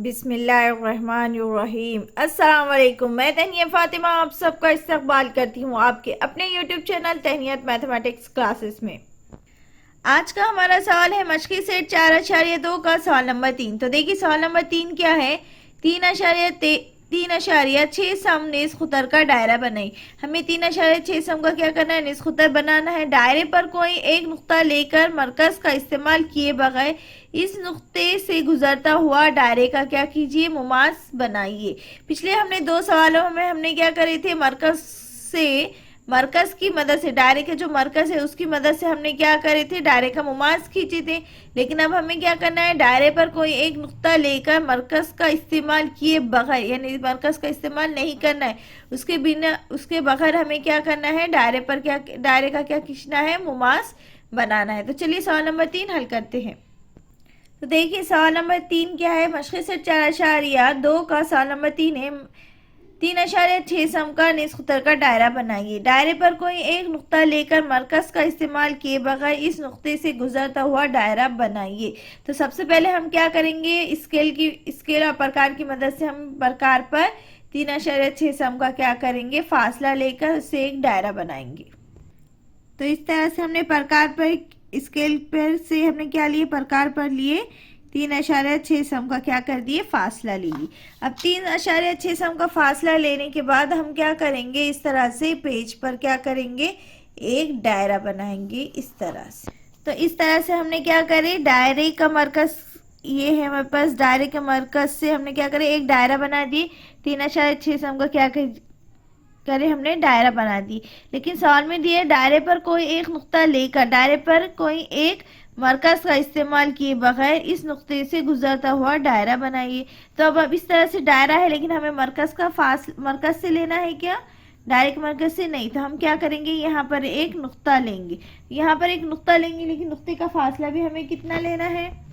बिस्मिल्लाहिर्रहमानिर्रहीम। अस्सलाम वालेकुम। मैं तहनिया फातिमा आप सबका इस्तकबाल करती हूँ आपके अपने यूट्यूब चैनल तहनियत मैथमेटिक्स क्लासेस में। आज का हमारा सवाल है मशक़ी सेट 4.2 का सवाल नंबर 3। तो देखिए सवाल नंबर 3 क्या है। 3.6 सम निस्खुतर का दायरा बनाई। हमें 3.6 सम का क्या करना है, निस्खुतर बनाना है। दायरे पर कोई एक नुक्ता लेकर मरकज का इस्तेमाल किए बगैर इस नुक्ते से गुजरता हुआ दायरे का क्या कीजिए, मुमास बनाइए। पिछले हमने दो सवालों में हमने क्या करे थे, मरकज की मदद से, दायरे के जो मरकज है उसकी मदद से हमने क्या करे थे, दायरे का मुमास खींचे थे। लेकिन अब हमें क्या करना है, दायरे पर कोई एक नुक्ता लेकर मरकज का इस्तेमाल किए बगैर, यानी मरकज का इस्तेमाल नहीं करना है, उसके बगैर हमें क्या करना है, दायरे का क्या खींचना है, मुमास बनाना है। तो चलिए सवाल नंबर 3 हल करते हैं। तो देखिए सवाल नंबर 3 क्या है, मशक़ी सेट 4.2 का सवाल नंबर 3 है। 3.6 सम का निस्खुतर का दायरा बनाइए। दायरे पर कोई एक नुक्ता लेकर मरकज का इस्तेमाल किए बगैर इस नुक्ते से गुजरता हुआ दायरा बनाइए। तो सबसे पहले हम क्या करेंगे, स्केल और प्रकार की मदद से हम प्रकार पर 3.6 सम का क्या करेंगे, फासला लेकर उससे एक दायरा बनाएंगे। तो इस तरह से हमने प्रकार पर स्केल पर से हमने क्या लिए, प्रकार पर लिए 3.6 सम का क्या कर दिए, फासला ले ली। अब 3.6 सम का फासला लेने के बाद हम क्या करेंगे, इस तरह से पेज पर क्या करेंगे, एक दायरा बनाएंगे इस तरह से। तो इस तरह से हमने क्या करे, दायरे का मरकज ये है हमारे पास, दायरे के मरकज से हमने क्या करे, एक दायरा बना दिए। 3.6 सम का क्या करे, हमने दायरा बना दी। लेकिन सवाल में दिए दायरे पर कोई एक नुक्ता लेकर, दायरे पर कोई एक मरकज का इस्तेमाल किए बगैर इस नुक्ते से गुजरता हुआ दायरा बनाइए। तो अब इस तरह से दायरा है, लेकिन हमें मरकज से लेना है क्या, डायरेक्ट मरकज से नहीं। तो हम क्या करेंगे, यहाँ पर एक नुक्ता लेंगे, लेकिन नुक्ते का फासला भी हमें कितना लेना है।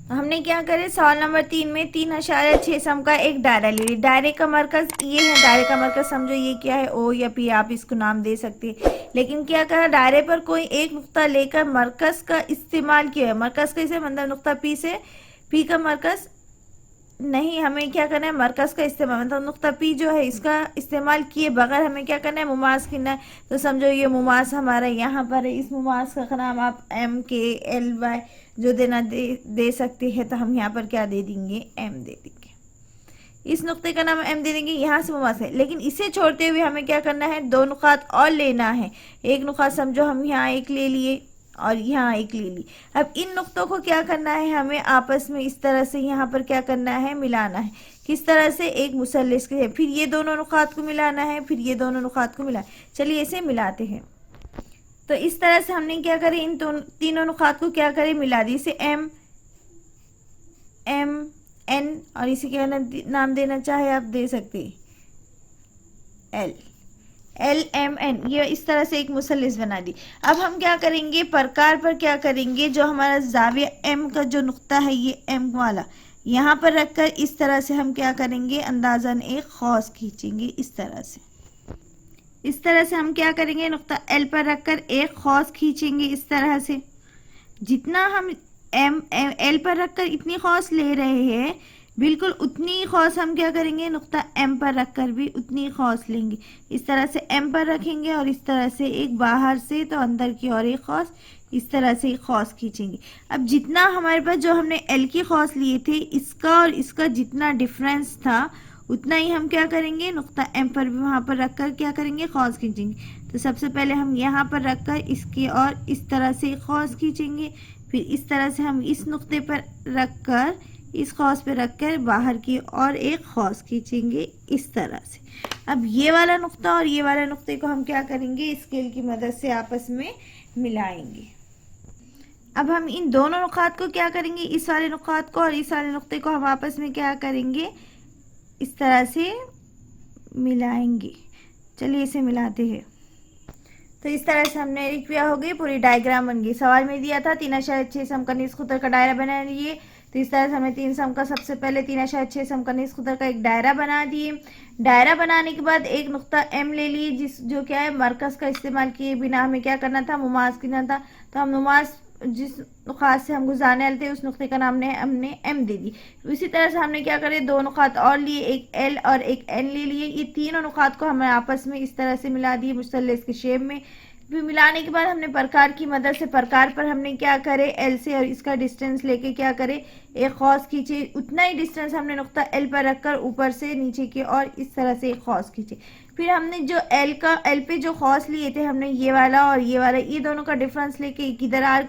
तो हमने क्या करे, सवाल नंबर 3 में 3.6 सम का एक दायरा ले लिया। दायरे का मरकज ये है, दायरे का मरकज समझो ये क्या है, ओ या पी, आप इसको नाम दे सकते हैं। लेकिन क्या कहा, दायरे पर कोई एक नुक्ता लेकर मरकज का इस्तेमाल किया है। मरकज कैसे, मतलब नुक्ता पी से, पी का मरकज नहीं, हमें क्या करना है, मरकज का इस्तेमाल, मतलब नुक्ता पी जो है इसका इस्तेमाल किए बगैर हमें क्या करना है, मुमास करना है। तो समझो ये मुमास हमारा यहाँ पर है। इस मुमास का नाम आप MKLY जो देना दे सकते हैं। तो हम यहाँ पर क्या दे देंगे, M दे देंगे। इस नुक्ते का नाम M दे देंगे, यहाँ से मुमास है। लेकिन इसे छोड़ते हुए हमें क्या करना है, दो नुकात और लेना है। एक नुकात समझो हम यहाँ एक ले लिए और यहाँ एक ले ली। अब इन नुक्तों को क्या करना है, हमें आपस में इस तरह से यहाँ पर क्या करना है, मिलाना है। किस तरह से, एक मुसल्लिस के, फिर ये दोनों नुकात को मिलाना है, फिर ये दोनों नुकात को मिलाना। चलिए इसे मिलाते हैं। तो इस तरह से हमने क्या करें, इन तीनों नुकात को क्या करें, मिला दी। इसे M N और इसी क्या नाम देना चाहे आप दे सकते, LMN, ये इस तरह से एक मुसल्लिस बना दी। अब हम क्या करेंगे, प्रकार पर क्या करेंगे, जो हमारा जाविया M का जो नुक्ता है, ये M वाला यहाँ पर रखकर इस तरह से हम क्या करेंगे, अंदाजन एक खौस खींचेंगे। इस तरह से हम क्या करेंगे, नुक्ता L पर रखकर एक खौस खींचेंगे। इस तरह से जितना हम L पर रखकर इतनी खौस ले रहे हैं, बिल्कुल उतनी खौस हम क्या करेंगे, नुक्ता M पर रखकर भी उतनी खौस लेंगे। इस तरह से M पर रखेंगे और इस तरह से एक बाहर से तो अंदर की ओर एक खौस, इस तरह से एक खौस खींचेंगे। अब जितना हमारे पास जो हमने L की खौस लिए थे, इसका और इसका जितना डिफरेंस था, उतना ही हम क्या करेंगे, नुक्ता M पर भी वहाँ पर रखकर क्या करेंगे, खौस खींचेंगे। तो सबसे पहले हम यहाँ पर रखकर इसके और इस तरह से खौस खींचेंगे। फिर इस तरह से हम इस नुक्ते पर रखकर, इस खौस पे रखकर बाहर की और एक खौस खींचेंगे इस तरह से। अब ये वाला नुक्ता और ये वाला नुक्ते को हम क्या करेंगे, स्केल की मदद से आपस में मिलाएंगे। अब हम इन दोनों नुकात को क्या करेंगे, इस वाले नुकात को और इस वाले नुक्ते को हम आपस में क्या करेंगे, इस तरह से मिलाएंगे। चलिए इसे मिलाते हैं। तो इस तरह से हमने एक क्रिया हो गई, पूरी डायग्राम बन गई। सवाल में दिया था 3.6 सम का निस्खुतर का दायरा बना लिए। तो इस तरह से हमें 3 सम का, सबसे पहले 3.6 सम का निस्खुतर का एक दायरा बना दिए। दायरा बनाने के बाद एक नुक्ता M ले लिए, जो क्या है, मरकज का इस्तेमाल किए बिना हमें क्या करना था, मुमास करना था। तो हम मुमास जिस नुकात से हम गुजारने वाले थे उस नुक्ते का नाम हमने एम दे दी। इसी तरह से हमने क्या करे, दो नुकात और लिए, एक एल और एक एन ले लिए। ये तीनों नुकात को हमने आपस में इस तरह से मिला दिए मुसल्लस के शेप में। फिर मिलाने के बाद हमने प्रकार की मदद से प्रकार पर हमने क्या करे, एल से और इसका डिस्टेंस लेके क्या करे, एक खौस खींचे। उतना ही डिस्टेंस हमने नुक्ता एल पर रखकर ऊपर से नीचे की और इस तरह से एक खौस खींचे। फिर हमने जो एल पे जो खौस लिए थे हमने ये वाला और ये वाला, ये दोनों का डिफरेंस लेके एक इधर आर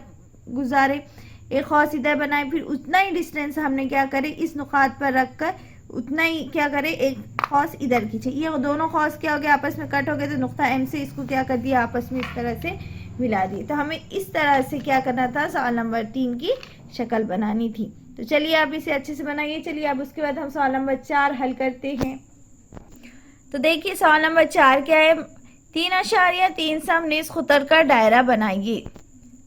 गुजारे, एक खौस इधर बनाए। फिर उतना ही डिस्टेंस हमने क्या करे, इस नुकात पर रखकर उतना ही क्या करे, एक खौस इधर खींचे। ये दोनों खौस क्या हो गया, आपस में कट हो गए, तो नुक्ता एम से इसको क्या कर दिया, आपस में इस तरह से मिला दिए। तो हमें इस तरह से क्या करना था, सवाल नंबर 3 की शक्ल बनानी थी। तो चलिए आप इसे अच्छे से बनाइए। चलिए अब उसके बाद हम सवाल नंबर 4 हल करते हैं। तो देखिए सवाल नंबर 4 क्या है, 3.3 सम निस्फ खुतर का दायरा बनाइए।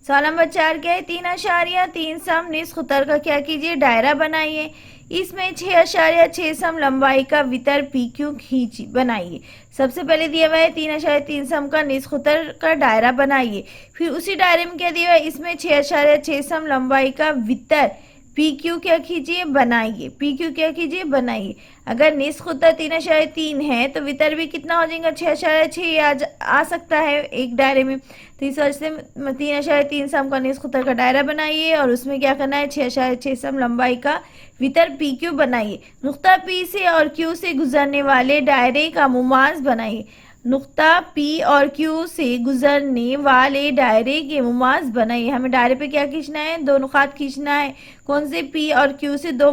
सवाल नंबर 4 क्या है, 3.3 सम निस्फ खुतर का क्या कीजिए, दायरा बनाइए। इसमें 6.6 सम लंबाई का वितर पी क्यू खींच बनाइए। सबसे पहले दिया हुआ है 3.3 सम का निस्फ खुतर का दायरा बनाइए। फिर उसी दायरे में क्या दिया हुआ है, इसमें 6.6 सम लंबाई का वितर पी क्यू क्या कीजिए, बनाइए। पी क्यू क्या कीजिए, बनाइए। अगर निस्फ खुतर 3.3 है तो वितर भी कितना हो जाएगा, 6.6 आ सकता है एक दायरे में। तो इस वजह से 3.3 सम का निस्फ खुतर का दायरा बनाइए और उसमें क्या करना है, 6.6 सम लंबाई का वितर पी क्यू बनाइए। नुक्ता पी से और क्यू से गुजरने वाले दायरे का मुमास बनाइए। नुक्ता पी और क्यू से गुजरने वाले दायरे के मुमास बनाइए। हमें दायरे पे क्या खींचना है, दो नुकात खींचना है। कौन से, पी और क्यू से दो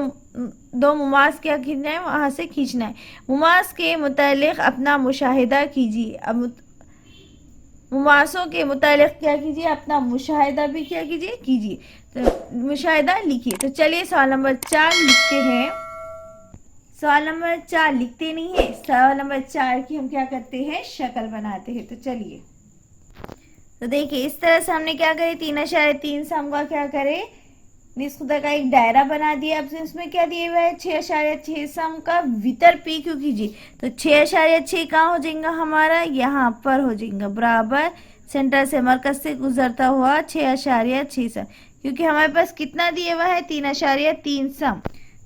मुमास क्या खींचना है, वहां से खींचना है। मुमास के मुतालिक अपना मुशाहिदा कीजिए। अब मुमासों के मुतालिक क्या कीजिए, अपना मुशाहिदा भी क्या कीजिए। तो मुशाहिदा लिखिए। तो चलिए सवाल नंबर 4 लिखते हैं। सवाल नंबर 4 लिखते नहीं है, सवाल नंबर 4 की हम क्या करते हैं, शक्ल बनाते हैं। तो चलिए, तो देखिए इस तरह से हमने क्या करे, 3.3 सम का क्या करे, निस्फ खुतर का एक दायरा बना दिया। अब इसमें क्या दिया हुआ है, 6.6 सम का वितर पी क्यू कीजिए। तो 6.6 कहाँ हो जाएगा हमारा, यहाँ पर हो जाएगा, बराबर सेंटर से मरकज से गुजरता हुआ 6.6 सम, क्योंकि हमारे पास कितना दिया हुआ है, 3.3 सम।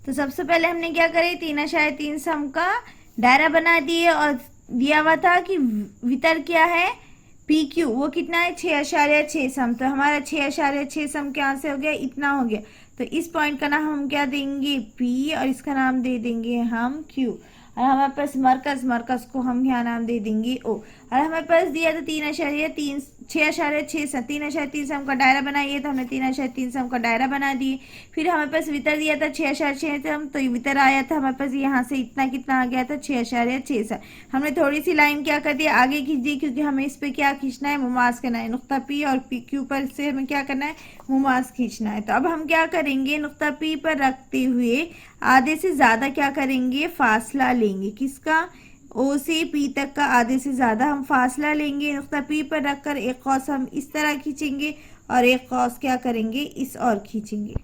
तो सबसे पहले हमने क्या करे, 3.3 सम का दायरा बना दिए और दिया हुआ था कि वितर क्या है, पी क्यू, वो कितना है, 6.6 सम। तो हमारा 6.6 सम क्या से हो गया, इतना हो गया। तो इस पॉइंट का नाम हम क्या देंगे, पी, और इसका नाम दे देंगे हम क्यू। और हमारे पास मरकज को हम यहाँ नाम दे देंगे ओ। और हमारे पास दिया था 3.3 सम का दायरा बनाइए। तो हमने 3.3 सम का दायरा बना दिए। फिर हमारे पास वितर दिया था 6.6 सम, तो वितर आया था हमारे पास यहाँ से इतना, कितना आ गया था, 6.6 सम। हमने थोड़ी सी लाइन क्या कर दी, आगे खींच दी, क्योंकि हमें इस पे क्या खींचना है, मुमास करना है। नुक्ता पी और पी क्यू पर से हमें क्या करना है, मुमास खींचना है। तो अब हम क्या करेंगे, नुक्ता पी पर रखते हुए आधे से ज्यादा क्या करेंगे, फासला लेंगे। किसका, ओ से पी तक का आधे से ज्यादा हम फासला लेंगे। नुक्ता पी पर रखकर एक कौस हम इस तरह खींचेंगे और एक कौस क्या करेंगे, इस और खींचेंगे,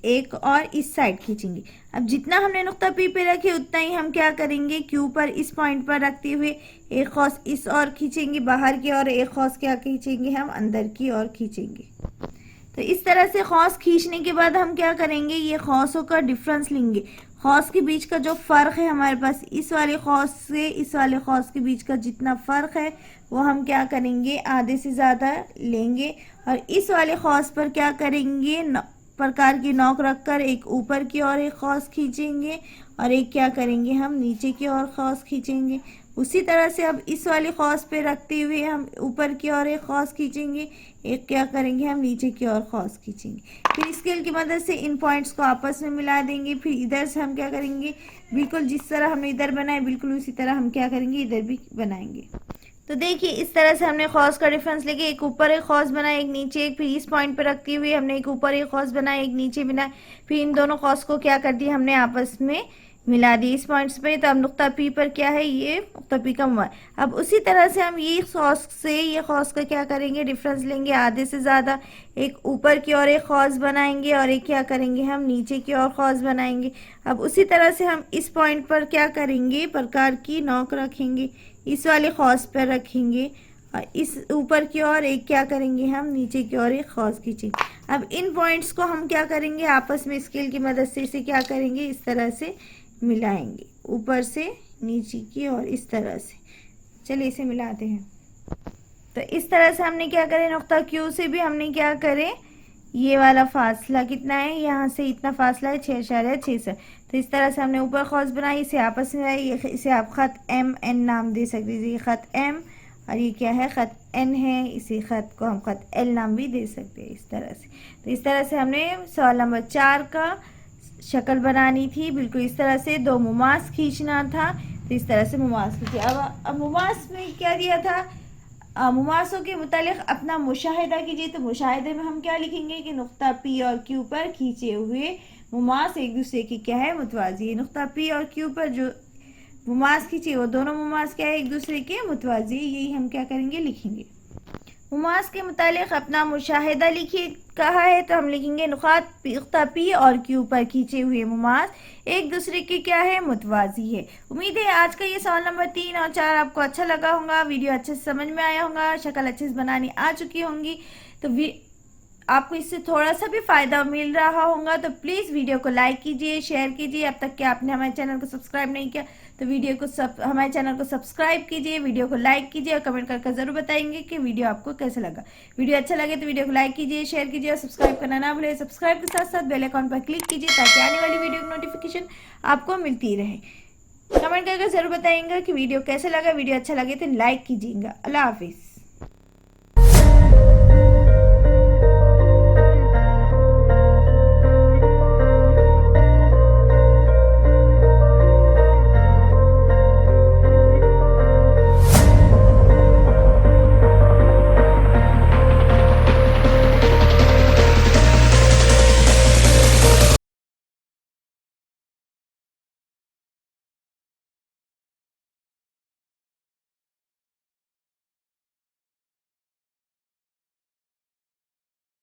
एक और इस साइड खींचेंगे। अब जितना हमने नुक्ता पी पे रखे उतना ही हम क्या करेंगे, क्यू पर इस पॉइंट पर रखते हुए एक कौस इस और खींचेंगे बाहर की और एक कौस क्या खींचेंगे, हम अंदर की ओर खींचेंगे। तो इस तरह से खौस खींचने के बाद हम क्या करेंगे, ये खौसों का डिफरेंस लेंगे। खौस के बीच का जो फर्क है हमारे पास, इस वाले खौस से इस वाले खौस के बीच का जितना फर्क है वो हम क्या करेंगे, आधे से ज़्यादा लेंगे। और इस वाले खौस पर क्या करेंगे, प्रकार की नोक रखकर एक ऊपर की ओर एक खौस खींचेंगे और एक क्या करेंगे, हम नीचे की ओर खौस खींचेंगे। उसी तरह से अब इस वाले खौस पे रखते हुए हम ऊपर की ओर एक खौस खींचेंगे, एक क्या करेंगे, हम नीचे की ओर खौस खींचेंगे। फिर स्केल की मदद से इन पॉइंट्स को आपस में मिला देंगे। फिर इधर से हम क्या करेंगे, बिल्कुल जिस तरह हमने इधर बनाया बिल्कुल उसी तरह हम क्या करेंगे, इधर भी बनाएंगे। तो देखिए इस तरह से हमने खौस का डिफरेंस लेके एक ऊपर एक खौस बनाया, एक नीचे एक, फिर इस पॉइंट पर रखते हुए हमने एक ऊपर एक खौस बनाया, एक नीचे बनाया। फिर इन दोनों खौस को क्या कर दिया, हमने आपस में मिला दी इस पॉइंट्स पे। तो अब नुक्ता पी पर क्या है, ये नुक्ता पी का मुआ। अब उसी तरह से हम ये खौस से ये खौस का क्या करेंगे, डिफरेंस लेंगे आधे से ज़्यादा, एक ऊपर की ओर एक खौस बनाएंगे और एक क्या करेंगे, हम नीचे की ओर खौस बनाएंगे। अब उसी तरह से हम इस पॉइंट पर क्या करेंगे, प्रकार की नोक रखेंगे, इस वाले खौस पर रखेंगे और इस ऊपर की ओर एक क्या करेंगे, हम नीचे की ओर एक खौस खींचेंगे। अब इन पॉइंट्स को हम क्या करेंगे, आपस में स्केल की मदद से इसे क्या करेंगे, इस तरह से मिलाएंगे, ऊपर से नीचे की ओर इस तरह से। चलिए इसे मिलाते हैं। तो इस तरह से हमने क्या करें, नुक्ता क्यू से भी हमने क्या करें, ये वाला फासला कितना है, यहाँ से इतना फासला है 6.67। तो इस तरह से हमने ऊपर खौस बनाई, इसे आपस में आई, इसे आप ख़त एम एन नाम दे सकते हैं। ये ख़त एम और ये क्या है, ख़त एन है। इसी ख़त को हम ख़त एल नाम भी दे सकते हैं इस तरह से। तो इस तरह से हमने सवाल नंबर 4 का शक्ल बनानी थी, बिल्कुल इस तरह से 2 मुमास खींचना था। तो इस तरह से मुमास खींचे। अब मुमास में क्या दिया था, मुमासों के मुतालिक अपना मुशाहिदा कीजिए। तो मुशाहिदे में हम क्या लिखेंगे कि नुक्ता पी और क्यू पर खींचे हुए मुमास एक दूसरे की क्या है, मुतवाजी है। नुक्ता पी और क्यू पर जो मुमास खींचे वो दोनों मुमास क्या है, एक दूसरे के मुतवाजी, यही हम क्या करेंगे, लिखेंगे। मुमास के मुतालिक अपना मुशाहिदा लिखिए कहा है, तो हम लिखेंगे नुक्ता पी और क्यू पर खींचे हुए मुमास एक दूसरे के क्या है, मुतवाजी है। उम्मीद है आज का ये सवाल नंबर 3 और 4 आपको अच्छा लगा होगा, वीडियो अच्छे से समझ में आया होगा, शक्ल अच्छे से बनानी आ चुकी होंगी। तो आपको इससे थोड़ा सा भी फ़ायदा मिल रहा होगा, तो प्लीज़ वीडियो को लाइक कीजिए, शेयर कीजिए। अब तक कि आपने हमारे चैनल को सब्सक्राइब नहीं किया तो हमारे चैनल को सब्सक्राइब कीजिए, वीडियो को लाइक कीजिए और कमेंट करके ज़रूर बताएंगे कि वीडियो आपको कैसा लगा। वीडियो अच्छा लगे तो वीडियो को लाइक कीजिए, शेयर कीजिए और सब्सक्राइब करना ना भूलें। सब्सक्राइब के साथ साथ बेल आइकॉन पर क्लिक कीजिए ताकि आने वाली वीडियो की नोटिफिकेशन आपको मिलती रहे। कमेंट करके ज़रूर बताइएगा कि वीडियो कैसा लगा। वीडियो अच्छा लगे तो लाइक कीजिएगा। अल्लाह हाफिज़।